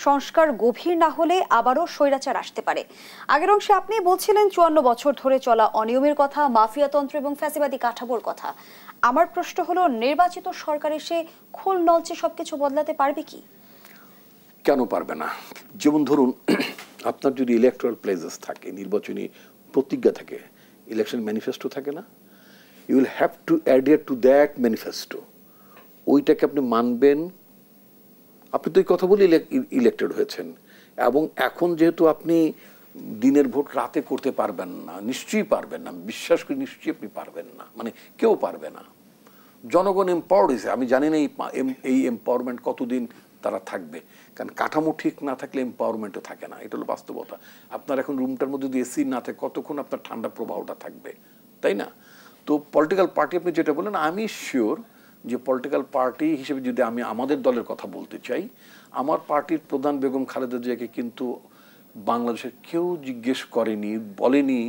সংস্কার গভীর না হলে আবারও স্বৈরাচার আসতে পারে। আগের অংশে আপনি বলছিলেন ৫৪ বছর ধরে চলা অনিয়মের কথা, মাফিয়াতন্ত্র এবং ফ্যাসিবাদী কাঠামোর কথা। আমার প্রশ্ন হলো, নির্বাচিত সরকার এসে খোল নলচে সবকিছু বদলাতে পারবে কি? কেন পারবে না? যেমন ধরুন, আপনার যদি ইলেকট্রাল প্লেজেস থাকে, নির্বাচনী প্রতিজ্ঞা থাকে, ইলেকশন ম্যানিফেস্টো থাকে না, you will have to adhere to that manifesto. ওইটাকে আপনি মানবেন। আপনি তো এই কথা বলে ইলেক্টেড হয়েছেন, এবং এখন যেহেতু আপনি দিনের ভোট রাতে করতে পারবেন না, নিশ্চয়ই পারবেন না, বিশ্বাস করি নিশ্চয়ই আপনি পারবেন না, মানে কেউ পারবে না। জনগণ এম্পাওয়ার্ড হয়েছে। আমি জানি না এই এম্পাওয়ারমেন্ট কতদিন তারা থাকবে, কারণ কাঠামো ঠিক না থাকলে এম্পাওয়ারমেন্টও থাকে না, এটা হলো বাস্তবতা। আপনার এখন রুমটার মধ্যে যদি এসি না থাকে, কতক্ষণ আপনার ঠান্ডা প্রবাহটা থাকবে, তাই না? তো পলিটিক্যাল পার্টি আপনি যেটা বললেন, আমি শিওর যে পলিটিক্যাল পার্টি হিসেবে যদি আমি আমাদের দলের কথা বলতে চাই, আমার পার্টির প্রধান বেগম খালেদা জিয়াকে কিন্তু বাংলাদেশের কেউ জিজ্ঞেস করেনি, বলেনি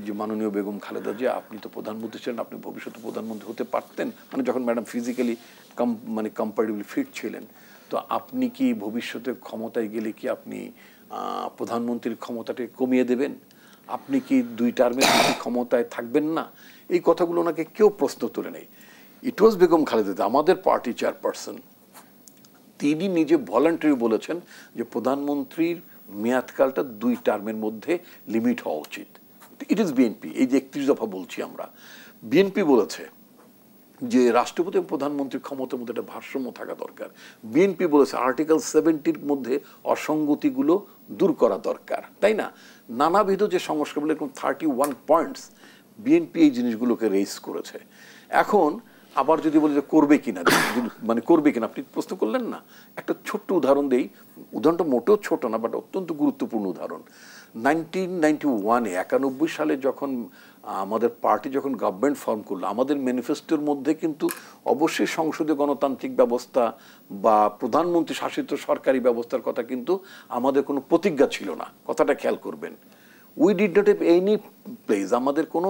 যে মাননীয় বেগম খালেদা জিয়া, আপনি তো প্রধানমন্ত্রী ছিলেন, আপনি ভবিষ্যতে প্রধানমন্ত্রী হতে পারতেন, মানে যখন ম্যাডাম ফিজিক্যালি কম্পারেটিভলি ফিট ছিলেন, তো আপনি কি ভবিষ্যতে ক্ষমতায় গেলে কি আপনি প্রধানমন্ত্রীর ক্ষমতাটাকে কমিয়ে দেবেন? আপনি কি 2 টার্মের ক্ষমতায় থাকবেন না? এই কথাগুলো ওনাকে কেউ প্রশ্ন তুলে নেই। ইট ওয়াজ বেগম খালেদা, আমাদের পার্টি চেয়ারপারসন, তিনি নিজে ভলান্টারি বলেছেন যে প্রধানমন্ত্রীর মেয়াদকালটা 2 টার্মের মধ্যে লিমিট হওয়া উচিত। ইট ইজ বিএনপি, এই যে 31 দফা বলছি আমরা, বিএনপি বলেছে যে রাষ্ট্রপতি এবং প্রধানমন্ত্রীর ক্ষমতার মধ্যে একটা ভারসাম্য থাকা দরকার। বিএনপি বলেছে আর্টিকেল 70-র মধ্যে অসঙ্গতিগুলো দূর করা দরকার, তাই না? নানাবিধ যে সংস্কারগুলো, এরকম 31 পয়েন্টস বিএনপি এই জিনিসগুলোকে রেজ করেছে। এখন আবার যদি বলি যে করবে কিনা, মানে করবে কিনা, আপনি প্রশ্ন করলেন না, একটা ছোট্ট উদাহরণ দেই। উদাহরণটা মোটেও ছোট না, বাট অত্যন্ত গুরুত্বপূর্ণ উদাহরণ। 1991-এ 91 সালে যখন আমাদের পার্টি যখন গভর্নমেন্ট ফর্ম করলো, আমাদের ম্যানিফেস্টোর মধ্যে কিন্তু অবশ্যই সংসদীয় গণতান্ত্রিক ব্যবস্থা বা প্রধানমন্ত্রী শাসিত সরকারি ব্যবস্থার কথা কিন্তু আমাদের কোনো প্রতিজ্ঞা ছিল না, কথাটা খেয়াল করবেন। We did not have any place, আমাদের কোনো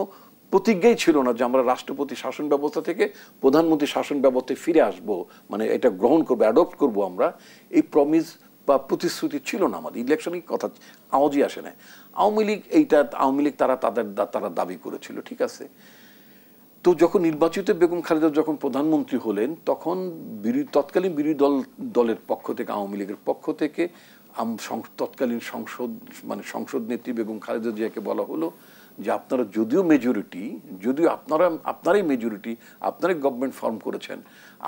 প্রতিজ্ঞাই ছিল না যে আমরা রাষ্ট্রপতি শাসন ব্যবস্থা থেকে প্রধানমন্ত্রী শাসন ব্যবস্থায় ফিরে আসব, মানে এটা গ্রহণ করবো, অ্যাডপ্ট করবো আমরা, এই প্রমিস বা প্রতিশ্রুতি ছিল না আমাদের। ইলেকশনই কথা আওয়াজই আসে না। আওয়ামী লীগ তারা দাবি করেছিল, ঠিক আছে। তো যখন নির্বাচিত বেগম খালেদা যখন প্রধানমন্ত্রী হলেন, তখন তৎকালীন বিরোধী দলের পক্ষ থেকে, আওয়ামী লীগের পক্ষ থেকে তৎকালীন সংসদ নেত্রী বেগম খালেদা জিয়াকে বলা হলো যে আপনারা যদিও আপনারাই মেজরিটি, আপনারাই গভর্নমেন্ট ফর্ম করেছেন,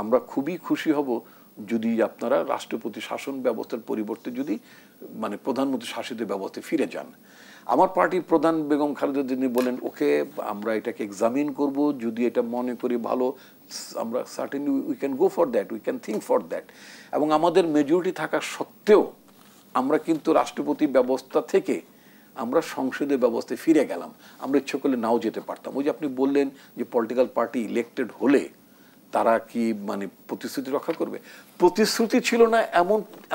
আমরা খুবই খুশি হব যদি আপনারা রাষ্ট্রপতি শাসন ব্যবস্থার পরিবর্তে যদি প্রধানমন্ত্রী শাসিত ব্যবস্থায় ফিরে যান। আমার পার্টির প্রধান বেগম খালেদা জিয়া বলেন, ওকে আমরা এটাকে এক্সামিন করব, যদি এটা মনে করি ভালো, আমরা certainly we can go for that, we can think for that. এবং আমাদের মেজরিটি থাকা সত্ত্বেও আমরা কিন্তু রাষ্ট্রপতি ব্যবস্থা থেকে আমরা সংসদীয় ব্যবস্থায় ফিরে গেলাম। আমরা ইচ্ছে করলে নাও যেতে পারতাম। ওই যে আপনি বললেন যে পলিটিক্যাল পার্টি ইলেক্টেড হলে তারা কি প্রতিশ্রুতি রক্ষা করবে? প্রতিশ্রুতি ছিল না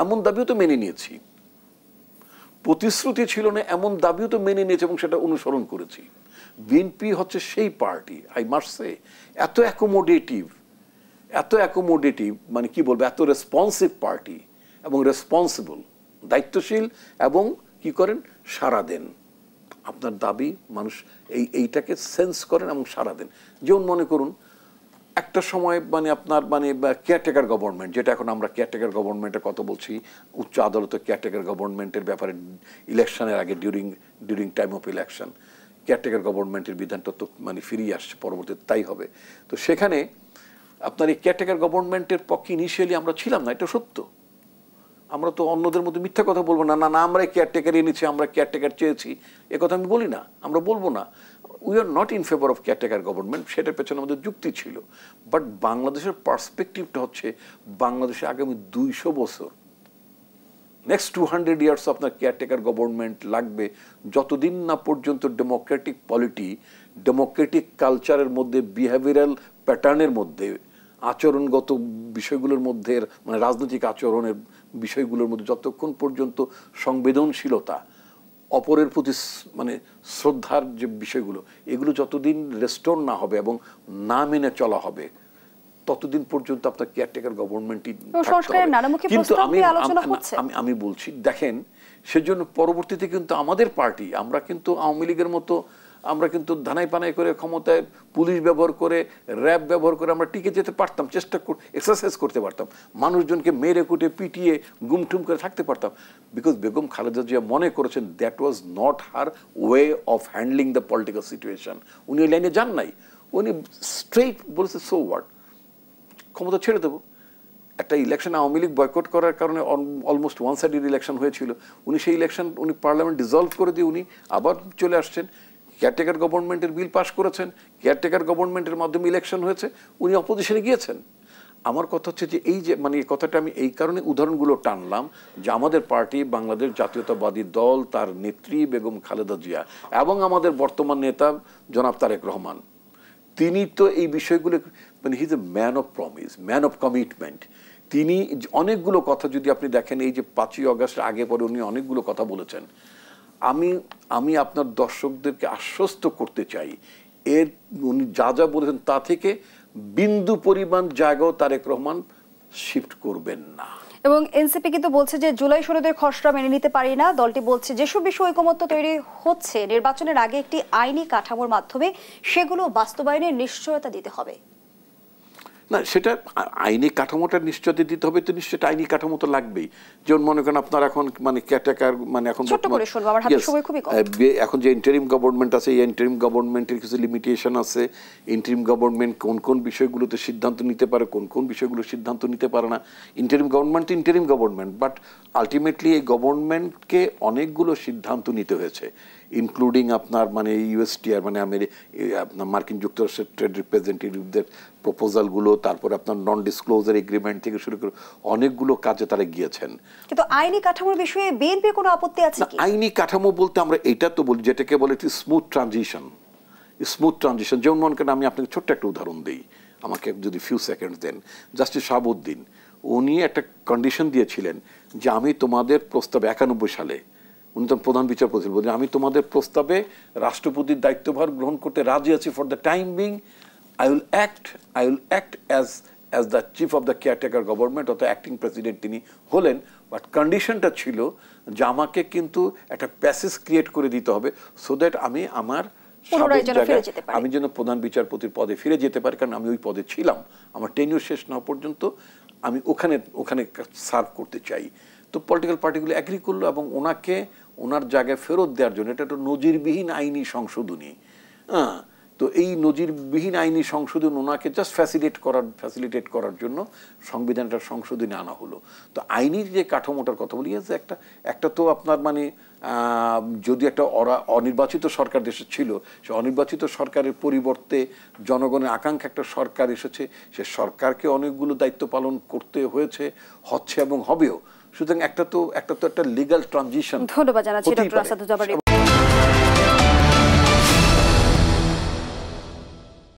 এমন দাবিও তো মেনে নিয়েছি, প্রতিশ্রুতি ছিল না এমন দাবিও তো মেনে নিয়েছি এবং সেটা অনুসরণ করেছি। বিএনপি হচ্ছে সেই পার্টি, আই মাস্ট সে, এত অ্যাকোমোডেটিভ, কি বলবো, এত রেসপন্সিভ পার্টি এবং রেসপন্সিবল, দায়িত্বশীল, এবং কি করেন, সাড়া দেন। আপনার দাবি মানুষ এইটাকে সেন্স করেন এবং সাড়া দেন। যেমন মনে করুন একটা সময় আপনার কেয়ারটেকার গভর্নমেন্ট, যেটা এখন আমরা কেয়ারটেকার গভর্নমেন্টের কথা বলছি, উচ্চ আদালতে কেয়ারটেকার গভর্নমেন্টের ব্যাপারে ইলেকশনের আগে during time of election caretaker গভর্নমেন্টের বিধানটা তো ফিরিয়ে আসছে, পরবর্তীতে তাই হবে। তো সেখানে আপনার এই কেয়ারটেকার গভর্নমেন্টের পক্ষে ইনিশিয়ালি আমরা ছিলাম না, এটা সত্য। আমরা তো অন্যদের মধ্যে মিথ্যা কথা বলবো না, আমরা কেয়ারটেকার এনেছি, আমরা কেয়ারটেকার চেয়েছি, এ কথা আমি বলি না, আমরা বলবো না। We are not in favour of caretaker government, সেটার পেছনে আমাদের যুক্তি ছিল। বাট বাংলাদেশের পার্সপেক্টিভটা হচ্ছে, বাংলাদেশে আগামী 200 বছর, নেক্সট 200 ইয়ার্স আপনার কেয়ারটেকার গভর্নমেন্ট লাগবে, যতদিন না পর্যন্ত ডেমোক্রেটিক পলিটি, ডেমোক্রেটিক কালচারের মধ্যে, বিহেভিয়ারাল প্যাটার্নের মধ্যে, আচরণগত বিষয়গুলোর মধ্যে, রাজনৈতিক আচরণের বিষয়গুলোর মধ্যে যতক্ষণ পর্যন্ত সংবেদনশীলতা, অপরের প্রতি শ্রদ্ধার যে বিষয়গুলো, এগুলো যতদিন রেস্টোর না হবে এবং না মেনে চলা হবে, ততদিন পর্যন্ত আপনার কেয়ারটেকার গভর্নমেন্টই সংস্কারের নানামুখী প্রস্তাব নিয়ে আলোচনা হচ্ছে। আমি বলছি দেখেন, সেজন্য পরবর্তীতে কিন্তু আমাদের পার্টি, আমরা কিন্তু আওয়ামী লীগের মতো আমরা কিন্তু ধানাই পানাই করে ক্ষমতায় পুলিশ ব্যবহার করে, র্যাব ব্যবহার করে আমরা টিকে যেতে পারতাম, এক্সারসাইজ করতে পারতাম, মানুষজনকে মেরে কুটে পিটিয়ে গুমঠুম করে থাকতে পারতাম। বিকজ বেগম খালেদা জিয়া মনে করেছেন that was not her way of handling the political situation. উনি ওই লাইনে যান নাই, উনি স্ট্রেইট বলেছে সো হোয়াট, ক্ষমতা ছেড়ে দেবো। একটা ইলেকশন আওয়ামী লীগ বয়কট করার কারণে অলমোস্ট ওয়ান সাইডেড ইলেকশন হয়েছিল, উনি সেই ইলেকশন উনি পার্লামেন্ট ডিসলভ করে দিয়ে উনি আবার চলে আসছেন, কেয়ারটেকার গভর্নমেন্টের বিল পাস করেছেন, কেয়ারটেকার গভর্নমেন্টের মাধ্যমে ইলেকশন হয়েছে, উনি অপোজিশনে গিয়েছেন। আমার কথা হচ্ছে যে এই যে মানে এই কথাটা আমি এই কারণে উদাহরণগুলো টানলাম যে আমাদের পার্টি বাংলাদেশ জাতীয়তাবাদী দল, তার নেত্রী বেগম খালেদা জিয়া এবং আমাদের বর্তমান নেতা জনাব তারেক রহমান, তিনি তো এই বিষয়গুলো মানে he is a man of promise, man of commitment. তিনি অনেকগুলো কথা যদি আপনি দেখেন, এই যে 5ই আগস্টের আগে পরে উনি অনেকগুলো কথা বলেছেন। আমি আপনার দর্শকদেরকে আশ্বস্ত করতে চাই, এর উনি যা যা বলেছেন তা থেকে বিন্দু পরিমাণ জায়গাও তারেক রহমান শিফট করবেন না। এবং এনসিপি কিন্তু বলছে যে জুলাই সনদের খসড়া মেনে নিতে পারি না। দলটি বলছে যেসব বিষয়ে ঐকমত্য তৈরি হচ্ছে নির্বাচনের আগে একটি আইনি কাঠামোর মাধ্যমে সেগুলো বাস্তবায়নের নিশ্চয়তা দিতে হবে। না, সেটা আইনি কাঠামোটা নিশ্চয়তা দিতে হবে, তো নিশ্চয়ই আইনি কাঠামো তো লাগবেই। যেমন মনে করেন আপনার এখন মানে কেয়ারটেকার মানে এখন এখন যে ইন্টারিম গভর্নমেন্ট আছে, এই ইন্টারিম গভর্নমেন্টের কিছু লিমিটেশন আছে। ইন্টারিম গভর্নমেন্ট কোন কোন বিষয়গুলোতে সিদ্ধান্ত নিতে পারে, কোন কোন বিষয়গুলো সিদ্ধান্ত নিতে পারে না। Interim government interim government, but ultimately এই গভর্নমেন্টকে অনেকগুলো সিদ্ধান্ত নিতে হয়েছে, ইনক্লুডিং আপনার মানে ইউএসটিআর মানে আপনার মার্কিন যুক্তরাষ্ট্রের ট্রেড রিপ্রেজেন্টেটিভদের প্রপোজালগুলো, তারপর আপনার নন ডিসক্লোজার এগ্রিমেন্ট থেকে শুরু করে অনেকগুলো কাজে তারা গিয়েছেন। কিন্তু আইনি কাঠামোর বিষয়ে বিএনপির কোনো আপত্তি আছে কি? আইনি কাঠামো বলতে আমরা এটা তো বলি যেটাকে বলে স্মুথ ট্রানজিশন। স্মুথ ট্রানজিশন যেমন মনে করেন, আমি আপনাকে ছোট্ট একটা উদাহরণ দিই, আমাকে যদি ফিউ সেকেন্ডস দেন। জাস্টিস শাহাবুদ্দিন উনি একটা কন্ডিশন দিয়েছিলেন যে আমি তোমাদের প্রস্তাবে 91 সালে উনি তো প্রধান বিচারপতি বলছেন, আমি তোমাদের প্রস্তাবে রাষ্ট্রপতির দায়িত্বভার গ্রহণ করতে রাজি আছি for the time being. I will act as the chief of the caretaker government, অর্থাৎ অ্যাক্টিং প্রেসিডেন্ট তিনি হলেন, বাট কন্ডিশনটা ছিল যে আমাকে কিন্তু একটা প্যাসেজ ক্রিয়েট করে দিতে হবে সো দ্যাট আমি আমার আমি যেন প্রধান বিচারপতির পদে ফিরে যেতে পারি, কারণ আমি ওই পদে ছিলাম, আমার টেনিউর শেষ না পর্যন্ত আমি ওখানে সার্ভ করতে চাই। তো পলিটিক্যাল পার্টিগুলো অ্যাগ্রি করলো এবং ওনার জায়গায় ফেরত দেওয়ার জন্য এটা একটা নজিরবিহীন আইনি সংশোধনী। তো এই নজিরবিহীন আইনি সংশোধন ওনাকে জাস্ট ফ্যাসিলিটেট করার জন্য সংবিধানটার সংশোধনে আনা হলো। তো আইনি যে কাঠামোটার কথা বলি, যে একটা তো আপনার মানে যদি একটা অনির্বাচিত সরকার দেশে ছিল, সে অনির্বাচিত সরকারের পরিবর্তে জনগণের আকাঙ্ক্ষা একটা সরকার এসেছে, সে সরকারকে অনেকগুলো দায়িত্ব পালন করতে হচ্ছে এবং হবেও। সুতরাং একটা লিগ্যাল ট্রানজিশন। ধন্যবাদ জানাচ্ছি ডক্টর আসাদুজ্জামান।